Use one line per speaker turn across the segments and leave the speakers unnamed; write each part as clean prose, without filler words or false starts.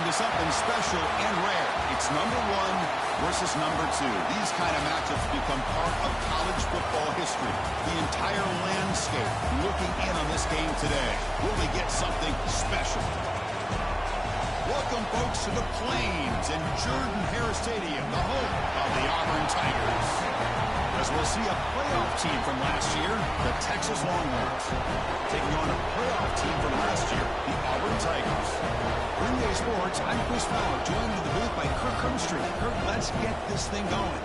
into something special and rare. It's number one versus number two. These kind of matchups become part of college football history. The entire landscape looking in on this game today. Will they get something special? Welcome, folks, to the Plains and Jordan-Hare Stadium, the home of the Auburn Tigers. As we'll see a playoff team from last year, the Texas Longhorns, taking on a playoff team from last year, the Auburn Tigers. Green Bay Sports, I'm Chris Fowler, joined in the booth by Kirk Herbstreit. Kirk, let's get this thing going.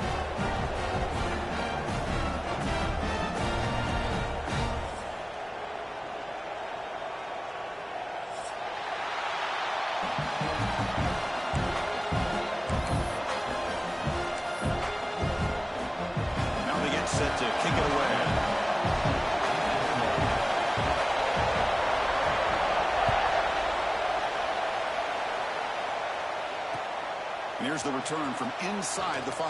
Set to kick it away.
And here's the return from inside the 5.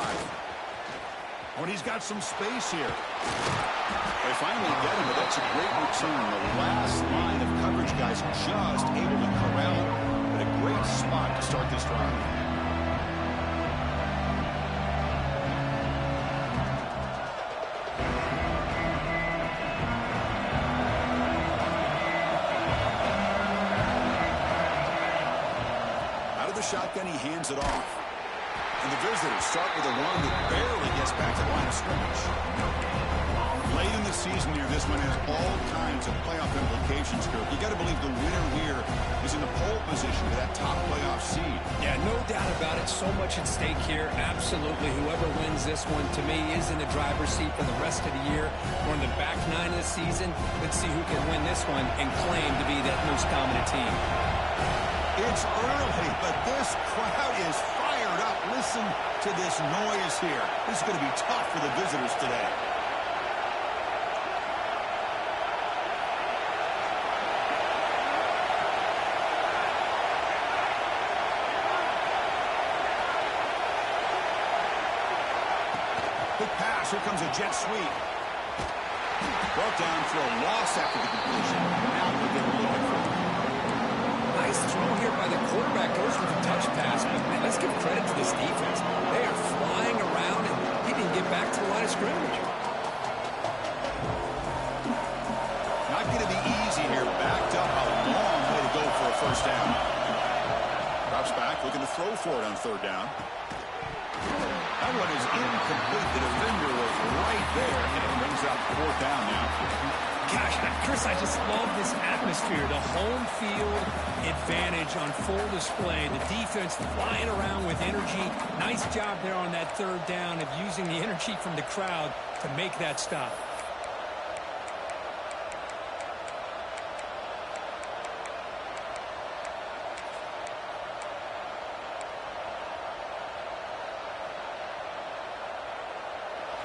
Oh, and he's got some space here. They finally get him, but that's a great return. The last line of coverage guys just able to corral him, but a great spot to start this drive. Shotgun, he hands it off. And the visitors start with a run that barely gets back to the line of scrimmage. Late in the season here, this one has all kinds of playoff implications, Kirk. You got to believe the winner here is in the pole position for that top playoff seed.
Yeah, no doubt about it. So much at stake here. Absolutely. Whoever wins this one, to me, is in the driver's seat for the rest of the year. We're in the back 9 of the season. Let's see who can win this one and claim to be that most dominant team.
It's early, but this crowd is fired up. Listen to this noise here. This is going to be tough for the visitors today. Big pass. Here comes a jet sweep. Brought down for a loss after the completion. Now what they were looking for.
Nice throw here by the quarterback. Goes for the touch pass. But man, let's give credit to this defense. They are flying around, and he didn't get back to the line of scrimmage.
Not going to be easy here. Backed up a long way to go for a first down. Drops back, looking to throw for it on third down. That one is incomplete. The defender was right there, and it brings out fourth down now.
Gosh, Chris, I just love this atmosphere. The home field advantage on full display. The defense flying around with energy. Nice job there on that third down of using the energy from the crowd to make that stop.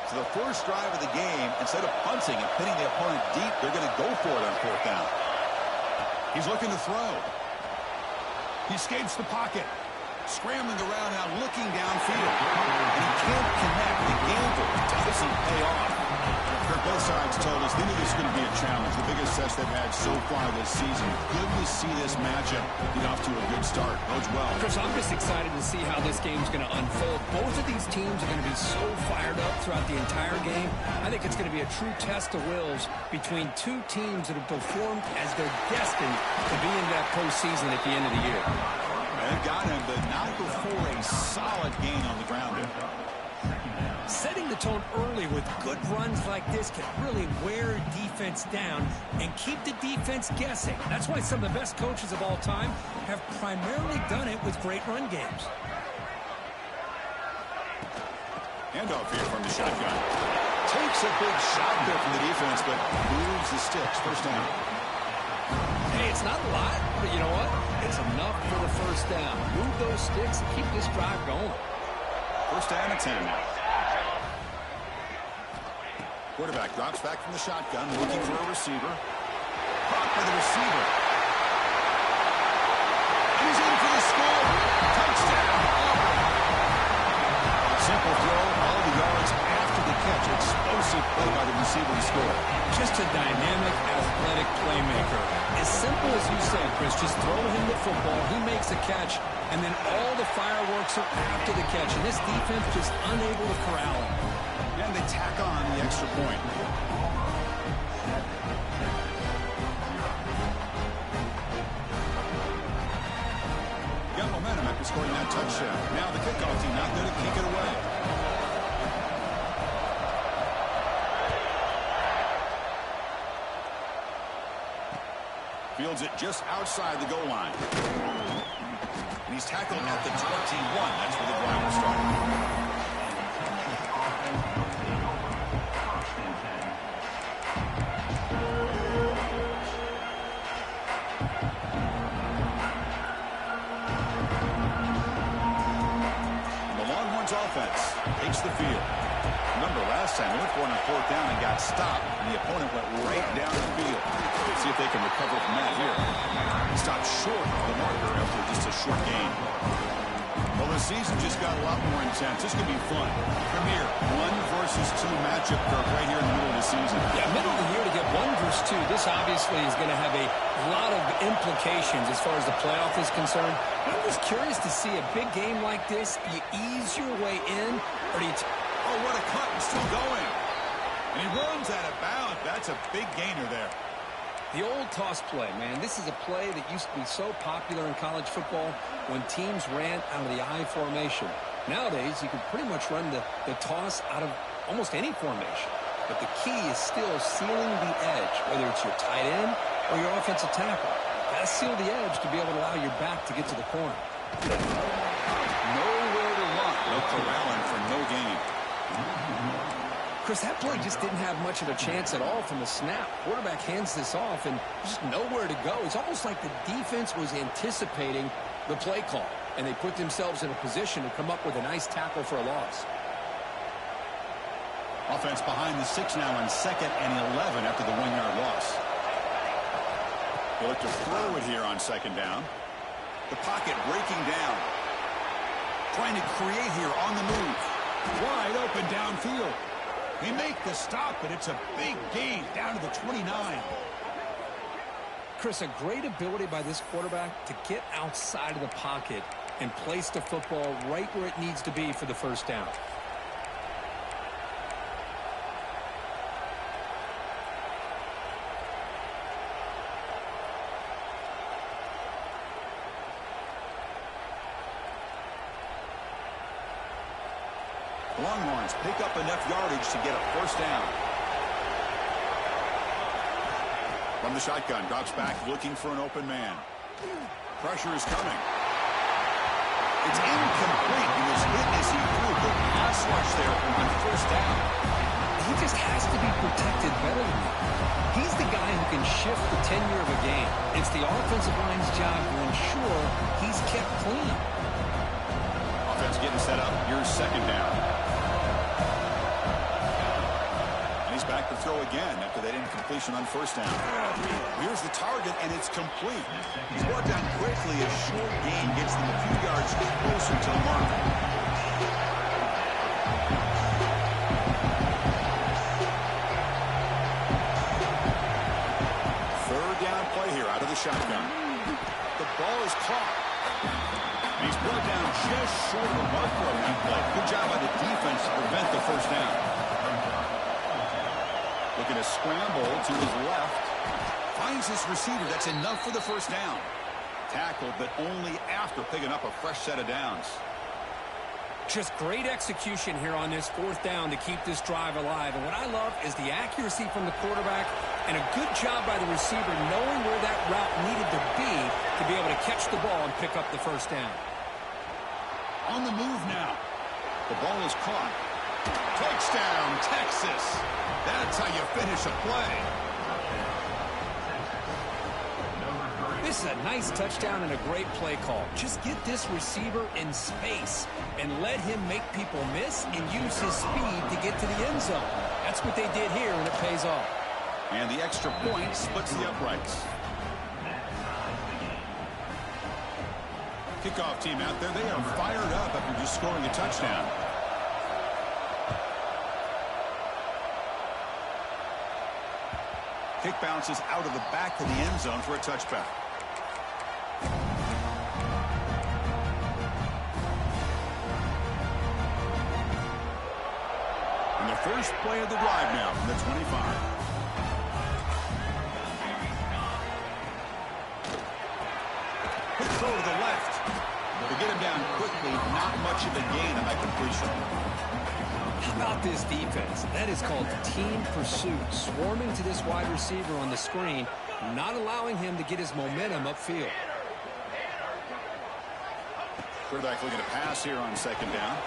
So the first drive of the game, instead of punting and pinning the opponent deep, they're going to go for it on fourth down. He's looking to throw. He escapes the pocket. Scrambling around now, looking downfield. And he can't connect. The gamble doesn't pay off. Kirk, both sides told us they knew this was going to be a challenge. The biggest test they've had so far this season. Good to see this matchup get off to a good start. Bodes well.
Chris, I'm just excited to see how this game's going to unfold. Both of these teams are going to be so fired up throughout the entire game. I think it's going to be a true test of wills between two teams that have performed as they're destined to be in that postseason at the end of the year.
They've got him, but not before a solid gain on the ground there.
Setting the tone early with good runs like this can really wear defense down and keep the defense guessing. That's why some of the best coaches of all time have primarily done it with great run games.
Handoff here from the shotgun. Takes a big shot there from the defense, but moves the sticks. First down.
Hey, it's not a lot, but you know what? It's enough for the first down. Move those sticks and keep this drive going.
First down at 10 now. Quarterback drops back from the shotgun, looking for a receiver. Caught by the receiver. He's in for the score. Touchdown. Simple throw, all the yards after the catch. Explosive play by the receiver to score.
Just a dynamic, athletic playmaker. As simple as you said, Chris, just throw him the football, he makes a catch, and then all the fireworks are after the catch. And this defense just unable to corral him.
And they tack on the extra point. Got momentum after scoring that touchdown. Now the kickoff team out there to kick it away. Fields it just outside the goal line. And he's tackled at the 21. That's where the drive will start. The Longhorns offense takes the field. Remember, last time they went for it on fourth down and got stopped, and the opponent went right down the field. Let's see if they can recover from that here. Stopped short of the marker after just a short gain. Well, the season just got a lot more intense. This could be fun. Premier 1 versus 2 matchup right here in the middle of the season.
Yeah, middle of the year to get 1 versus 2. This obviously is going to have a lot of implications as far as the playoff is concerned. I'm just curious to see a big game like this. Do you ease your way in, or do you...
Oh, what a cut, and still going. And he runs out of bounds. That's a big gainer there.
The old toss play, man. This is a play that used to be so popular in college football when teams ran out of the I formation. Nowadays, you can pretty much run the toss out of almost any formation. But the key is still sealing the edge, whether it's your tight end or your offensive tackle. Got to seal the edge to be able to allow your back to get to the corner.
Nowhere to run. No corralling for no gain.
Chris, that play just didn't have much of a chance at all from the snap. Quarterback hands this off and just nowhere to go. It's almost like the defense was anticipating the play call, and they put themselves in a position to come up with a nice tackle for a loss.
Offense behind the 6 now on 2nd and 11 after the 1-yard loss. They look to throw it here on 2nd down. The pocket breaking down. Trying to create here on the move. Wide open downfield. They make the stop, but it's a big gain down to the 29.
Chris, a great ability by this quarterback to get outside of the pocket and place the football right where it needs to be for the first down.
Longhorns pick up enough yardage to get a first down. From the shotgun, drops back looking for an open man. Pressure is coming. It's incomplete. He was hit as he threw. Good pass rush there on first down.
He just has to be protected better than that. He's the guy who can shift the tenure of a game. It's the offensive line's job to ensure he's kept clean.
Offense getting set up. Here's 2nd down. Back to throw again after that incompletion on first down. Here's the target, and it's complete. He's brought down quickly. A short gain gets them a few yards closer to the mark. Third down play here out of the shotgun. The ball is caught. And he's brought down just short of the marker on that play. Good job by the defense to prevent the first down. Looking to scramble to his left. Finds his receiver. That's enough for the first down. Tackled, but only after picking up a fresh set of downs.
Just great execution here on this 4th down to keep this drive alive. And what I love is the accuracy from the quarterback and a good job by the receiver knowing where that route needed to be able to catch the ball and pick up the first down.
On the move now. The ball is caught. Touchdown, Texas. That's how you finish a play.
This is a nice touchdown and a great play call. Just get this receiver in space and let him make people miss and use his speed to get to the end zone. That's what they did here, and it pays off.
And the extra point splits the uprights. Kickoff team out there, they are fired up after just scoring a touchdown. Kick bounces out of the back of the end zone for a touchback. And the first play of the drive now from the 25. Quick throw to the left. To get him down quickly, not much of a gain on that completion.
How about this defense? That is called team pursuit. Swarming to this wide receiver on the screen, not allowing him to get his momentum upfield.
Quarterback looking to pass here on second down.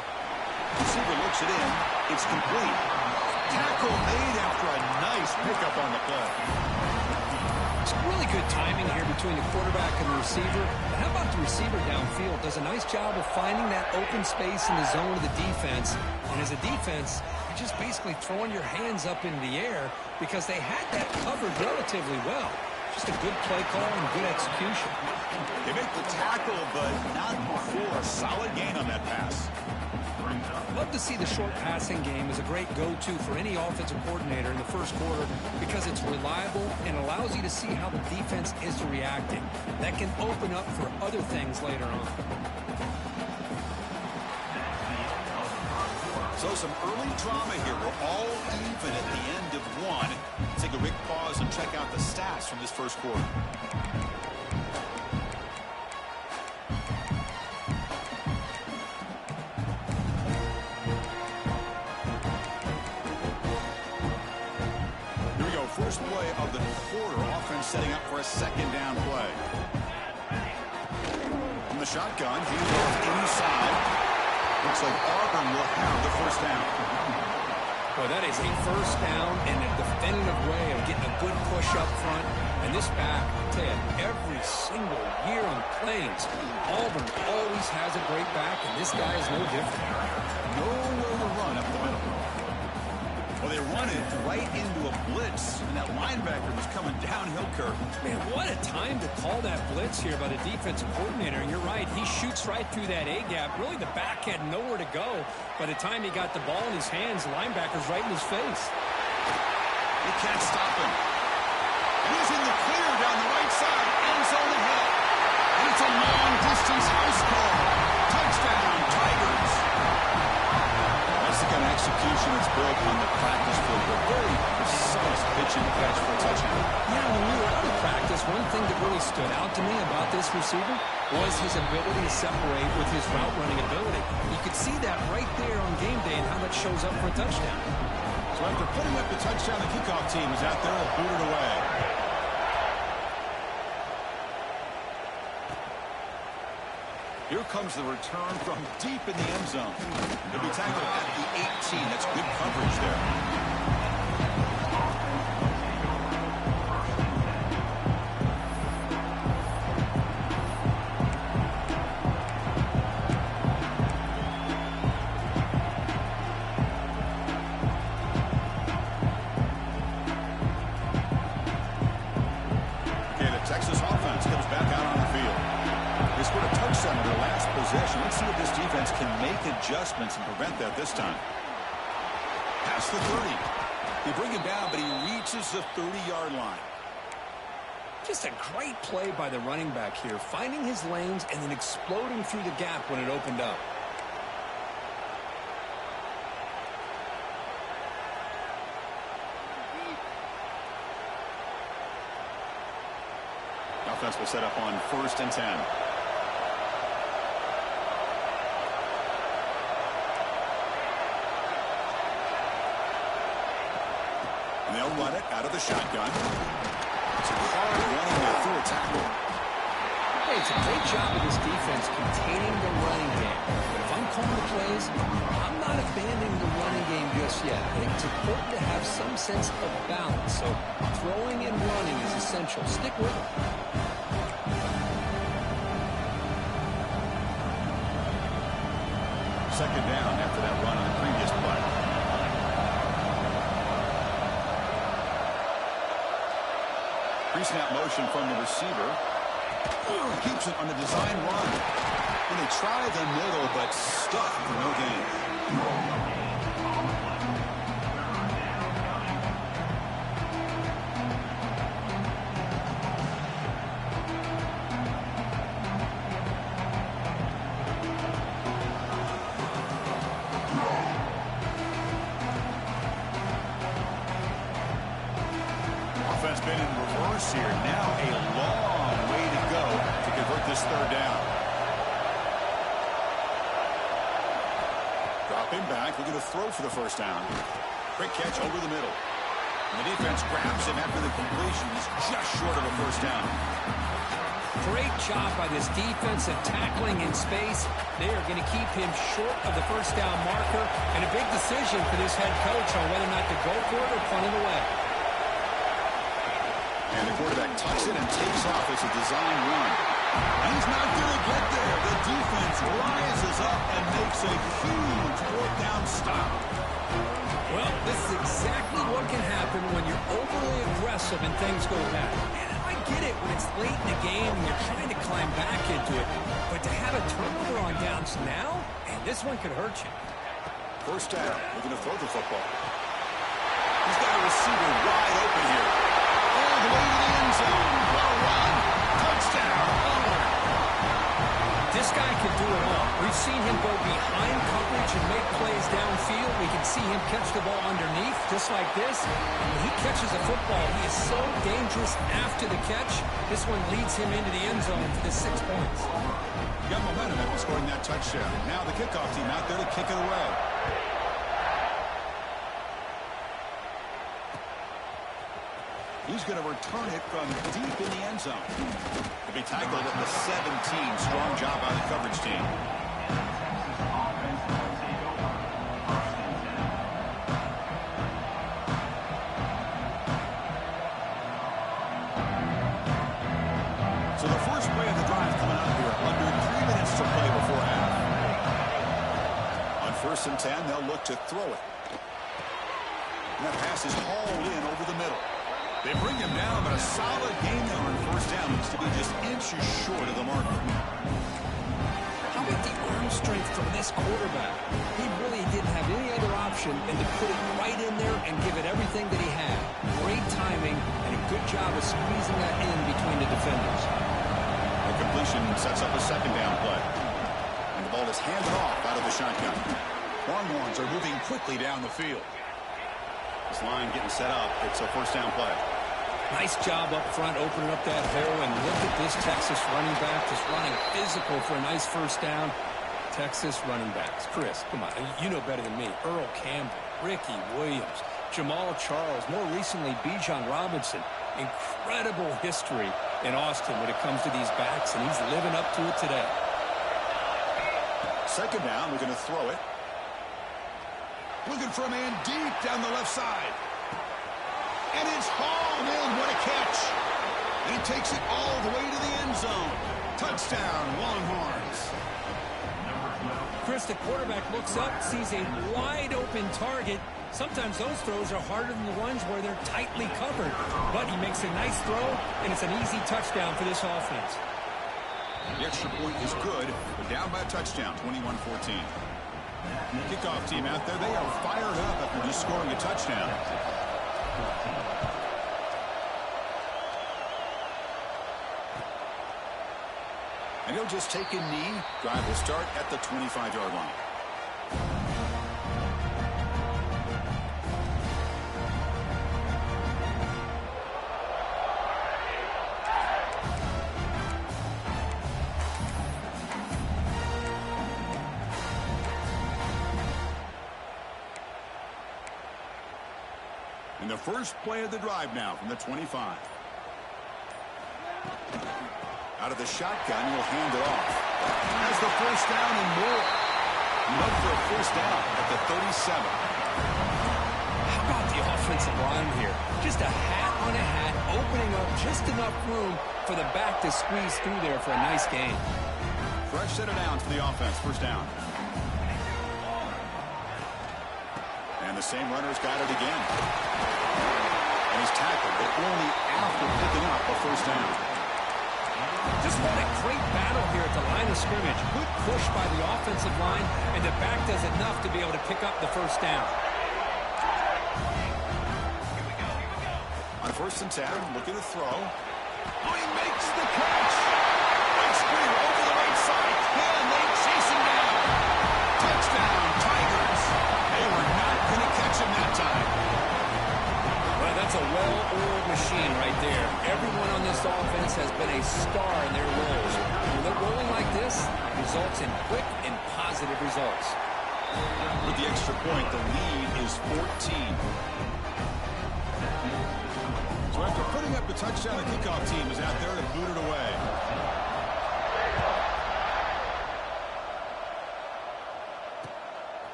Receiver looks it in. It's complete. Tackle made after a nice pickup on the play.
It's really good timing here between the quarterback and the receiver. But how about the receiver downfield? Does a nice job of finding that open space in the zone of the defense. And as a defense, you're just basically throwing your hands up in the air because they had that covered relatively well. Just a good play call and good execution.
They make the tackle, but not before a solid gain on that pass.
Love to see the short passing game as a great go-to for any offensive coordinator in the first quarter because it's reliable and allows you to see how the defense is reacting. That can open up for other things later on.
So some early drama here. We're all even at the end of one. Take a quick pause and check out the stats from this first quarter. First play of the quarter, offense setting up for a second down play. From the shotgun, he goes inside. Looks like Auburn will have the first down.
Well, that is a first down and a definitive way of getting a good push up front. And this back, I tell you, every single year on Plains, Auburn always has a great back, and this guy is no different.
Nowhere to run up the middle. Well, they run it right into a blitz, and that linebacker was coming downhill curve.
Man, what a time to call that blitz here by the defensive coordinator. And you're right, he shoots right through that A-gap. Really, the back had nowhere to go. By the time he got the ball in his hands, the linebacker's right in his face.
They can't stop him. And he's in the clear down the right side. End zone ahead. And it's a long-distance house call. Touchdown, Tigers. That's the kind of execution that's built on the practice field. A very precise pitch and catch for a touchdown.
Yeah, when we were out of practice, one thing that really stood out to me about this receiver was his ability to separate with his route running ability. You could see that right there on game day and how that shows up for a touchdown.
So after putting up the touchdown, the kickoff team is out there to boot it away. Here comes the return from deep in the end zone. He'll be tackled at the 18. That's good coverage there. Texas offense comes back out on the field. They scored a touchdown in their last possession. Let's see if this defense can make adjustments and prevent that this time. Past the 30. They bring him down, but he reaches the 30-yard line.
Just a great play by the running back here, finding his lanes and then exploding through the gap when it opened up.
Offense will set up on 1st and 10. And they'll run it out of the shotgun. It's a hard running there through a tackle.
Hey, it's a great job of this defense containing the running game. But if I'm calling the plays, I'm not abandoning the running game just yet. I think it's important to have some sense of balance. So throwing and running is essential. Stick with it.
Second down after that run on the previous play. Pre-snap motion from the receiver. Keeps it on the design run. And they try the middle, but stuck for no gain. offense been in reverse here. Now a long way to go to convert this third down. Drop him back, looking to throw for the first down. Quick catch over the middle. And the defense grabs him after the completion. He's just short of a first down.
Great job by this defense of tackling in space. They are going to keep him short of the first down marker. And a big decision for this head coach on whether or not to go for it or punt it away.
And the quarterback tucks it and takes off. It's a design run. He's not going to get there. The defense rises up and makes a huge fourth down stop.
Well, this is exactly what can happen when you're overly aggressive and things go bad. And I get it when it's late in the game and you're trying to climb back into it. But to have a turnover on downs now, and this one could hurt you.
First down, looking to throw the football. He's got a receiver wide open here. All the way to the end zone. What a run. Touchdown.
This guy can do it all. We've seen him go behind coverage and make plays downfield. We can see him catch the ball underneath, just like this. And when he catches a football, he is so dangerous after the catch. This one leads him into the end zone for the 6 points.
Got momentum after scoring that touchdown. Now the kickoff team out there to kick it away. He's going to return it from deep in the end zone. To be tackled at the 17. Strong job by the coverage team. So the first play of the drive coming up here. Under 3 minutes to play before half. On 1st and 10, they'll look to throw it. And that pass is hauled in over the middle. They bring him down, but a solid game there on first down. Looks to be just inches short of the marker.
How about the arm strength from this quarterback? He really didn't have any other option than to put it right in there and give it everything that he had. Great timing and a good job of squeezing that in between the defenders.
The completion sets up a second down play. And the ball is handed off out of the shotgun. Longhorns are moving quickly down the field. This line getting set up. It's a first down play.
Nice job up front, opening up that hole, and look at this Texas running back just running physical for a nice first down. Texas running backs. Chris, come on, you know better than me. Earl Campbell, Ricky Williams, Jamal Charles, more recently Bijan Robinson. Incredible history in Austin when it comes to these backs, and he's living up to it today.
Second down, we're going to throw it. Looking for a man deep down the left side. And it's hauled in. What a catch. And he takes it all the way to the end zone. Touchdown, Longhorns.
Chris, the quarterback looks up, sees a wide open target. Sometimes those throws are harder than the ones where they're tightly covered. But he makes a nice throw, and it's an easy touchdown for this offense.
The extra point is good. They're down by a touchdown, 21-14. Kickoff team out there, they are fired up after just scoring a touchdown. And he'll just take a knee. Drive will start at the 25-yard line. And the first play of the drive now from the 25. Out of the shotgun, he'll hand it off. Has the first down and more. Look for a first down at the 37.
How about the offensive line here? Just a hat on a hat, opening up just enough room for the back to squeeze through there for a nice gain.
Fresh set of downs for the offense. First down. And the same runner's got it again. And he's tackled, but only after picking up a first down.
Just what a great battle here at the line of scrimmage. Good push by the offensive line, and the back does enough to be able to pick up the first down.
On 1st and 10, looking to throw. Oh, he makes the catch. Big screen over the right side. And they chase him down. Touchdown, Tigers. They were not going to catch him that time.
Well, that's That's a well-oiled machine right there. Everyone on this offense has been a star in their roles. When they're rolling like this, it results in quick and positive results.
With the extra point, the lead is 14. So after putting up the touchdown, the kickoff team is out there to boot it away.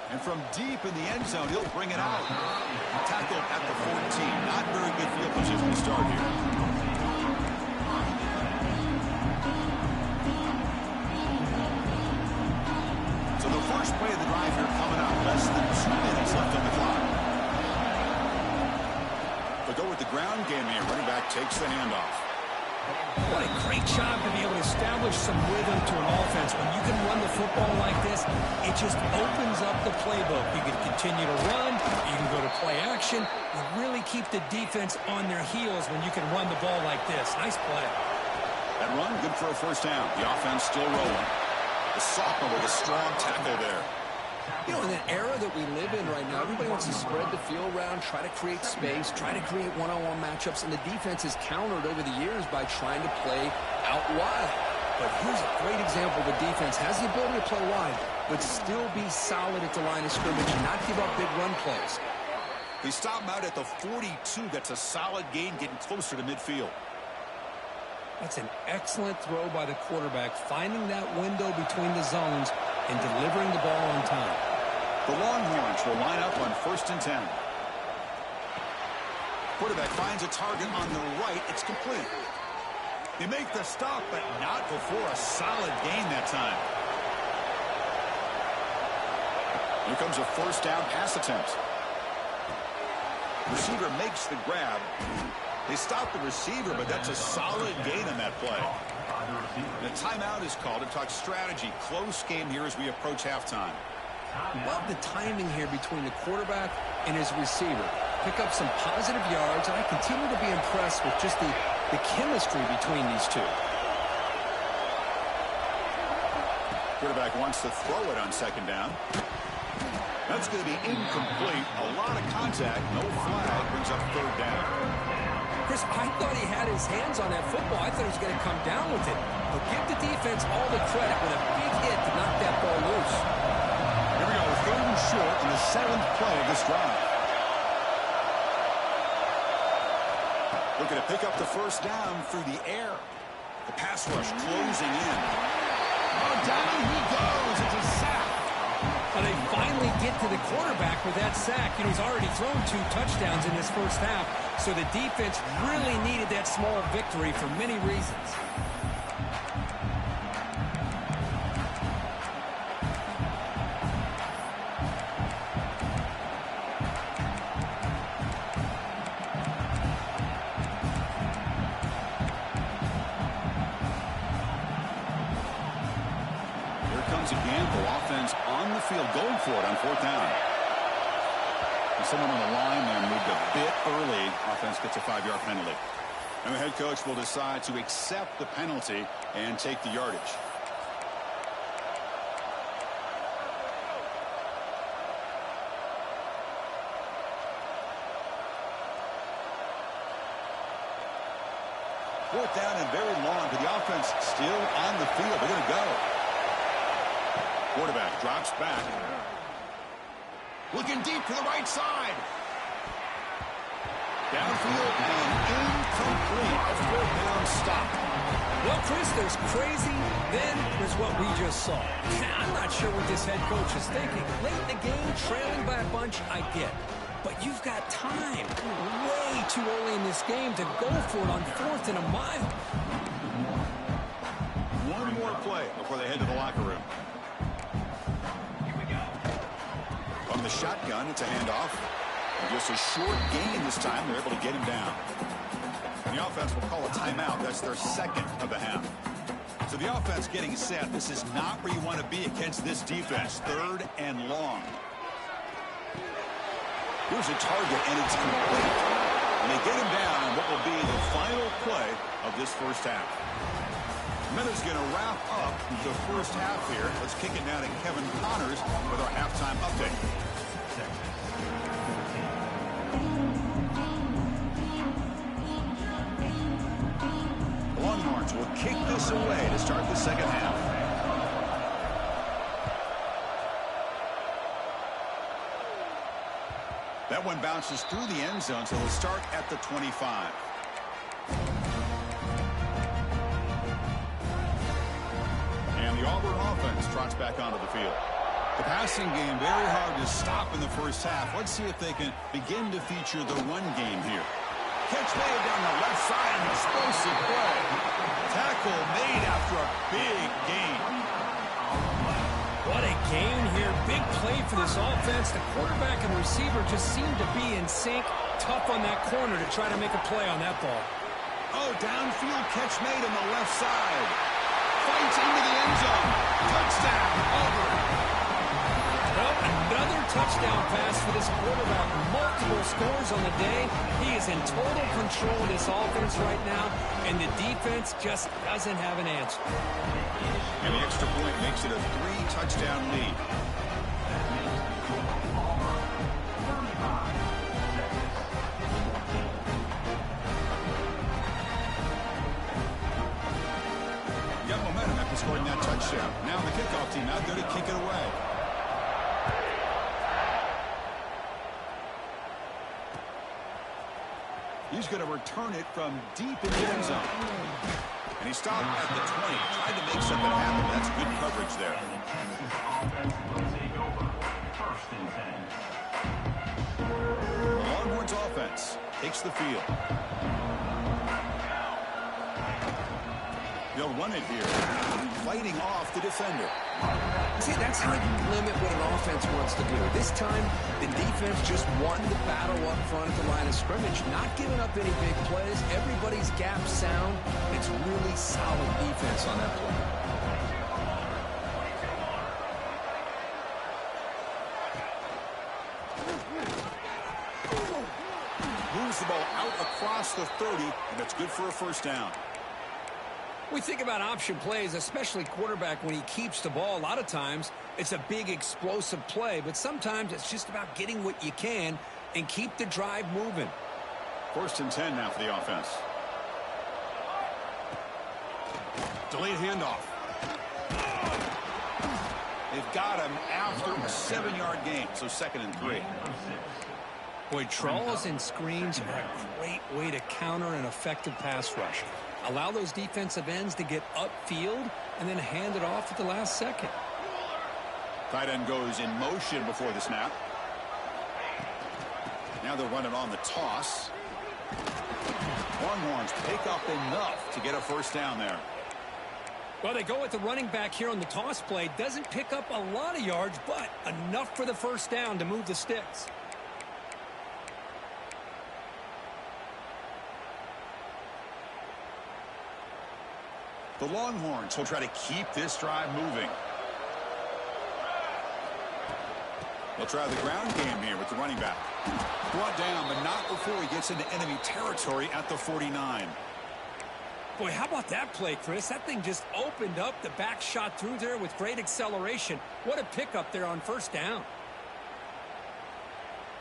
And from deep in the end zone, he'll bring it out. Tackled at the 14. Not very good field position to start here. So the first play of the drive here coming up. Less than 2 minutes left on the clock. They'll go with the ground game here. Running back takes the handoff.
What a great job to be able to establish some rhythm to an offense. When you can run the football like this, it just opens up the playbook. You can continue to run. You can go to play action. You really keep the defense on their heels when you can run the ball like this. Nice play.
That run, good for a first down. The offense still rolling. The sophomore with a strong tackle there.
You know, in the era that we live in right now, everybody wants to spread the field around, try to create space, try to create one-on-one matchups, and the defense has countered over the years by trying to play out wide. But here's a great example. The defense has the ability to play wide, but still be solid at the line of scrimmage and not give up big run plays.
They stop him out at the 42. That's a solid gain, getting closer to midfield.
That's an excellent throw by the quarterback, finding that window between the zones and delivering the ball on time.
The Longhorns will line up on 1st and 10. Quarterback finds a target on the right. It's complete. They make the stop, but not before a solid gain that time. Here comes a first down pass attempt. Receiver makes the grab. They stop the receiver, but that's a solid gain on that play. The timeout is called to talk strategy. Close game here as we approach halftime.
Love the timing here between the quarterback and his receiver. Pick up some positive yards, and I continue to be impressed with just the chemistry between these two.
Quarterback wants to throw it on 2nd down. That's going to be incomplete. A lot of contact. No flag. Brings up 3rd down.
Chris, I thought he had his hands on that football. I thought he was going to come down with it. But give the defense all the credit with a big hit to knock that ball loose.
Here we go, 3rd and short in the 7th play of this drive. Looking to pick up the first down through the air. The pass rush closing in. Oh, down he goes. It's a sack.
Well, they finally get to the quarterback with that sack. You know, he's already thrown 2 touchdowns in this first half, so the defense really needed that small victory for many reasons.
Going for it on 4th down. And someone on the line there moved a bit early. Offense gets a 5-yard penalty. And the head coach will decide to accept the penalty and take the yardage. Fourth down and very long, but the offense still on the field. They're going to go. Quarterback drops back. Looking deep to the right side. Downfield and incomplete. A 4th down stop.
Well, Chris, there's crazy, then there's what we just saw. I'm not sure what this head coach is thinking. Late in the game, trailing by a bunch, I get. But you've got time. Way too early in this game to go for it on 4th and a mile.
One more play before they head to the locker room. From the shotgun, it's a handoff. And just a short gain this time. They're able to get him down. And the offense will call a timeout. That's their 2nd of the half. So the offense getting set. This is not where you want to be against this defense. 3rd and long. Here's a target, and it's complete. And they get him down on what will be the final play of this first half. Minutes going to wrap up the first half here. Let's kick it down to Kevin Connors with our halftime update.
Longhorns will kick this away to start the second half.
That one bounces through the end zone, so they'll start at the 25. And the Auburn offense trots back onto the field. The passing game very hard to stop in the first half. Let's see if they can begin to feature the run game here. Catch made down the left side, an explosive play. Tackle made after a big gain.
What a gain here. Big play for this offense. The quarterback and receiver just seem to be in sync. Tough on that corner to try to make a play on that ball.
Oh, downfield catch made on the left side. Fights into the end zone. Touchdown, Auburn.
Well, another touchdown pass for this quarterback. Multiple scores on the day. He is in total control of this offense right now, and the defense just doesn't have an answer.
And the extra point makes it a 3-touchdown lead. Got momentum after scoring that touchdown. Now the kickoff team out there to kick it away. He's going to return it from deep in the end zone. And he stopped at the 20. Tried to make something happen. That's good coverage there. The Longhorns offense takes the field. They'll run it here. Fighting off the defender.
See, that's how you limit what an offense wants to do. This time, the defense just won the battle up front at the line of scrimmage, not giving up any big plays. Everybody's gap sound. It's really solid defense on that play.
Moves the ball out across the 30, and that's good for a first down.
We think about option plays, especially quarterback, when he keeps the ball. A lot of times, it's a big explosive play, but sometimes it's just about getting what you can and keep the drive moving.
1st and 10 now for the offense. Delayed handoff. They've got him after a 7-yard gain, so 2nd and 3.
Boy, draws and screens are a great way to counter an effective pass rush. Allow those defensive ends to get upfield and then hand it off at the last second.
Tight end goes in motion before the snap. Now they'll run it on the toss. Longhorns pick up enough to get a first down there.
Well, they go with the running back here on the toss play. Doesn't pick up a lot of yards, but enough for the first down to move the sticks.
The Longhorns will try to keep this drive moving. They'll try the ground game here with the running back. Brought down, but not before he gets into enemy territory at the 49.
Boy, how about that play, Chris? That thing just opened up. The back shot through there with great acceleration. What a pickup there on first down.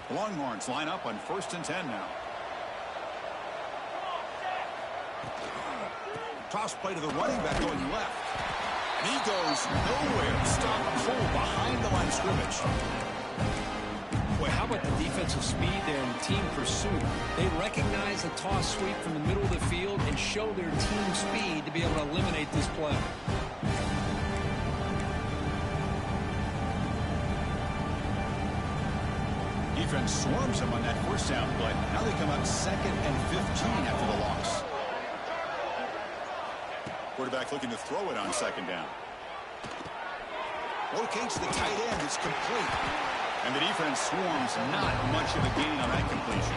The Longhorns line up on 1st and 10 now. Toss play to the running back going left. And he goes nowhere. Stop cold behind the line of scrimmage.
Boy, how about the defensive speed there in the team pursuit? They recognize the toss sweep from the middle of the field and show their team speed to be able to eliminate this play.
Defense swarms him on that first down play. Now they come up 2nd and 15 after the loss. Quarterback looking to throw it on 2nd down. Locates the tight end. It's complete. And the defense swarms. Not much of a gain on that completion.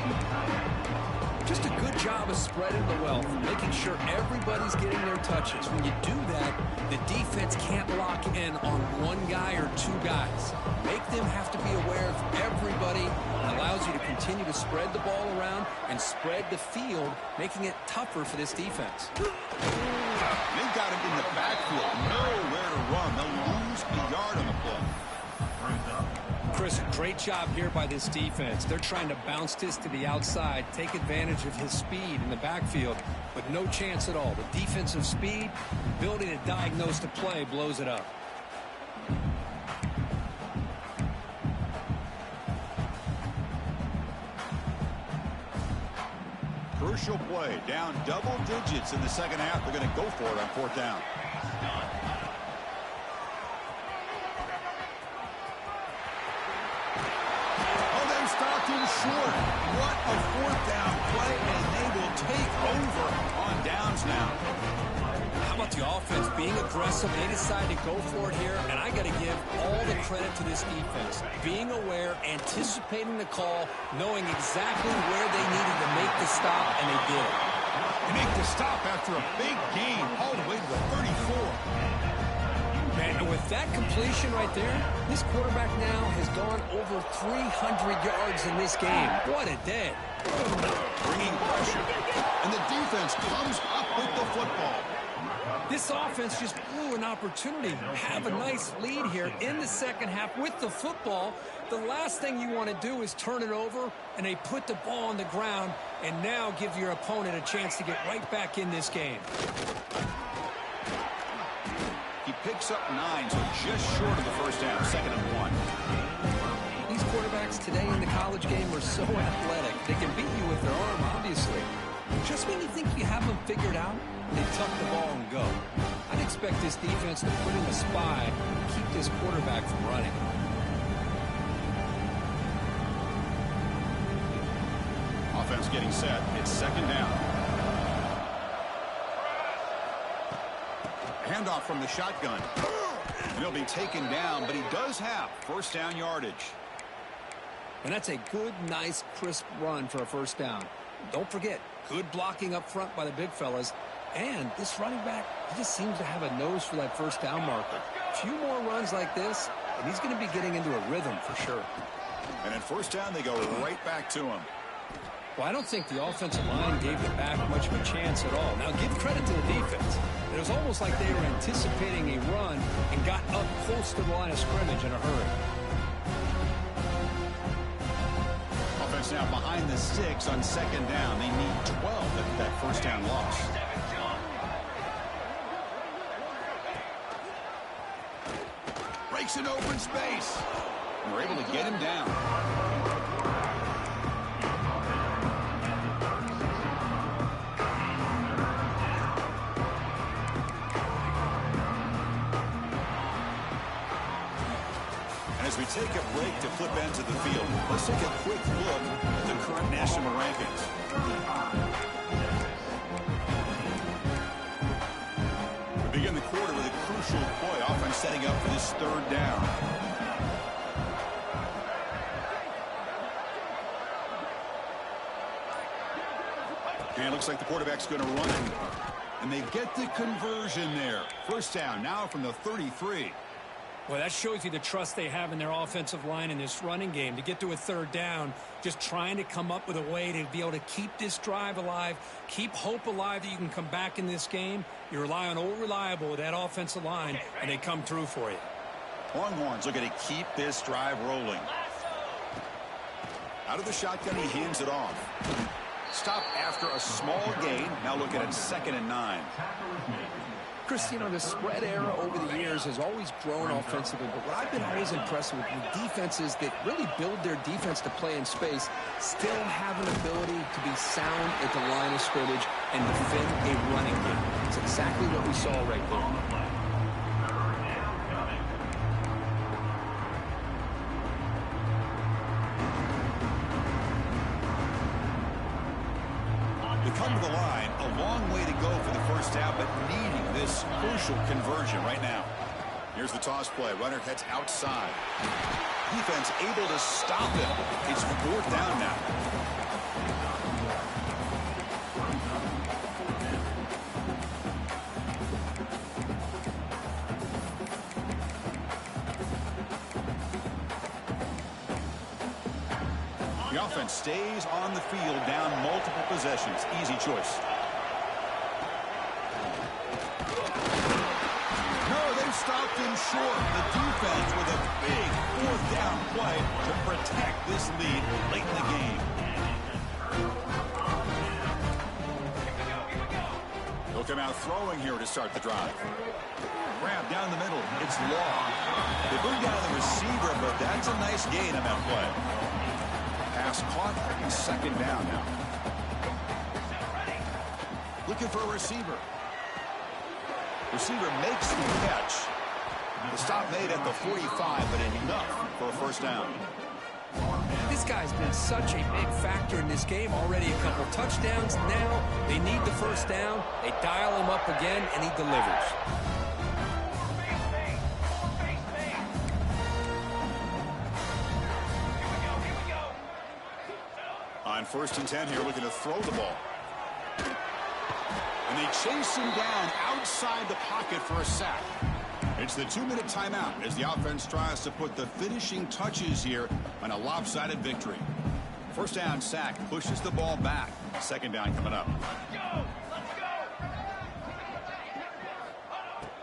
Just a good job of spreading the wealth, making sure everybody's getting their touches. When you do that, the defense can't lock in on one guy or two guys. Make them have to be aware of everybody. Allows you to continue to spread the ball around and spread the field, making it tougher for this defense.
They've got him in the backfield. Nowhere to run. They'll lose a yard on the play.
Chris, great job here by this defense. They're trying to bounce this to the outside, take advantage of his speed in the backfield, but no chance at all. The defensive speed, ability to diagnose the play, blows it up.
Crucial play, down double digits in the second half. They're going to go for it on fourth down. Oh, they stopped him short. What a fourth down play, and they will take over on downs now.
How about the offense being aggressive? They decide to go for it here, and I got to give all the credit to this defense. Being aware, anticipating the call, knowing exactly where they needed to make the stop, and they did it.
They make the stop after a big gain all the way to the 34.
Man, and with that completion right there, this quarterback now has gone over 300 yards in this game. What a day.
Bringing pressure, and the defense comes up with the football.
This offense just blew an opportunity. Have a nice lead here in the second half with the football. The last thing you want to do is turn it over, and they put the ball on the ground and now give your opponent a chance to get right back in this game.
He picks up 9, so just short of the first down, 2nd and 1.
These quarterbacks today in the college game are so athletic. They can beat you with their arm, obviously. Just when you think you have them figured out, they tuck the ball and go. I'd expect this defense to put in a spy and keep this quarterback from running.
Offense getting set. It's 2nd down. Handoff from the shotgun. And he'll be taken down, but he does have first down yardage.
And that's a good, nice, crisp run for a first down. Don't forget, good blocking up front by the big fellas. And this running back, he just seems to have a nose for that first down marker. A few more runs like this, and he's going to be getting into a rhythm for sure.
And at first down, they go right back to him.
Well, I don't think the offensive line gave the back much of a chance at all. Now, give credit to the defense. It was almost like they were anticipating a run and got up close to the line of scrimmage in a hurry.
Offense now behind the 6 on 2nd down. They need 12 at that first down loss. Breaks an open space. And we're able to get him down. As we take a break to flip into the field, let's take a quick look at the current national rankings. We begin the quarter with a crucial play. Offense setting up for this 3rd down. And it looks like the quarterback's going to run it. And they get the conversion there. First down now from the 33.
Well, that shows you the trust they have in their offensive line in this running game. To get to a 3rd down, just trying to come up with a way to be able to keep this drive alive, keep hope alive that you can come back in this game. You rely on Old Reliable with that offensive line, and they come through for you.
Longhorns looking to keep this drive rolling. Out of the shotgun, he hands it off. Stop after a small gain. Now looking at 2nd and 9.
Chris, you know, the spread era over the years has always grown offensively, but what I've been always impressed with defenses that really build their defense to play in space still have an ability to be sound at the line of scrimmage and defend a running game. It's exactly what we saw right there.
Come to the line, a long way to go for the first down, but needing this crucial conversion right now. Here's the toss play. Runner heads outside. Defense able to stop him. It's 4th down now. The offense stays on the field, down multiple possessions. Easy choice. No, they've stopped him short. The defense with a big fourth down play to protect this lead late in the game. He'll come out throwing here to start the drive. Grab down the middle. It's long. They moved down the receiver, but that's a nice gain on that play. Pass caught. He's second down now. Looking for a receiver. Receiver makes the catch. The stop made at the 45, but enough for a first down.
This guy's been such a big factor in this game. Already a couple touchdowns. Now they need the first down. They dial him up again, and he delivers.
On 1st and 10 here, looking to throw the ball. And they chase him down outside the pocket for a sack. It's the 2-minute timeout as the offense tries to put the finishing touches here on a lopsided victory. First down sack pushes the ball back. Second down coming up.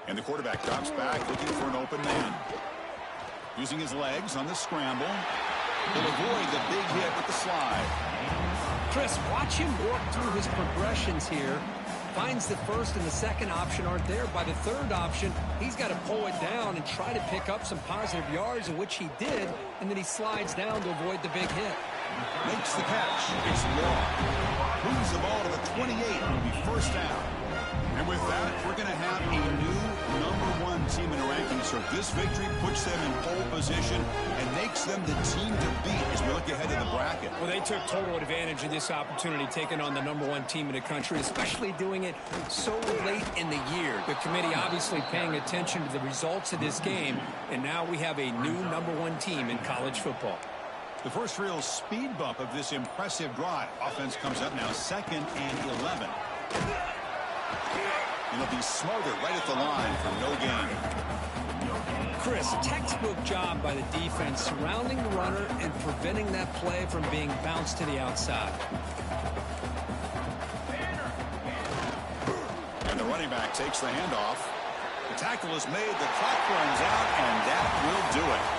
And the quarterback drops back looking for an open man. Using his legs on the scramble. He'll avoid the big hit with the slide.
Chris, watch him work through his progressions here. Finds the first and the second option aren't there. By the third option, he's got to pull it down and try to pick up some positive yards, in which he did, and then he slides down to avoid the big hit.
Makes the catch. It's long. Moves the ball to the 28. It'll be first down. And with that, we're going to have a new #1 team in the rankings. So this victory puts them in pole position and makes them the team to beat as we look ahead to the bracket.
Well, they took total advantage of this opportunity, taking on the #1 team in the country, especially doing it so late in the year. The committee obviously paying attention to the results of this game, and now we have a new #1 team in college football.
The first real speed bump of this impressive drive. Offense comes up now 2nd and 11. And they'll be smothered right at the line for no gain.
Chris, textbook job by the defense surrounding the runner and preventing that play from being bounced to the outside.
And the running back takes the handoff. The tackle is made, the clock runs out, and that will do it.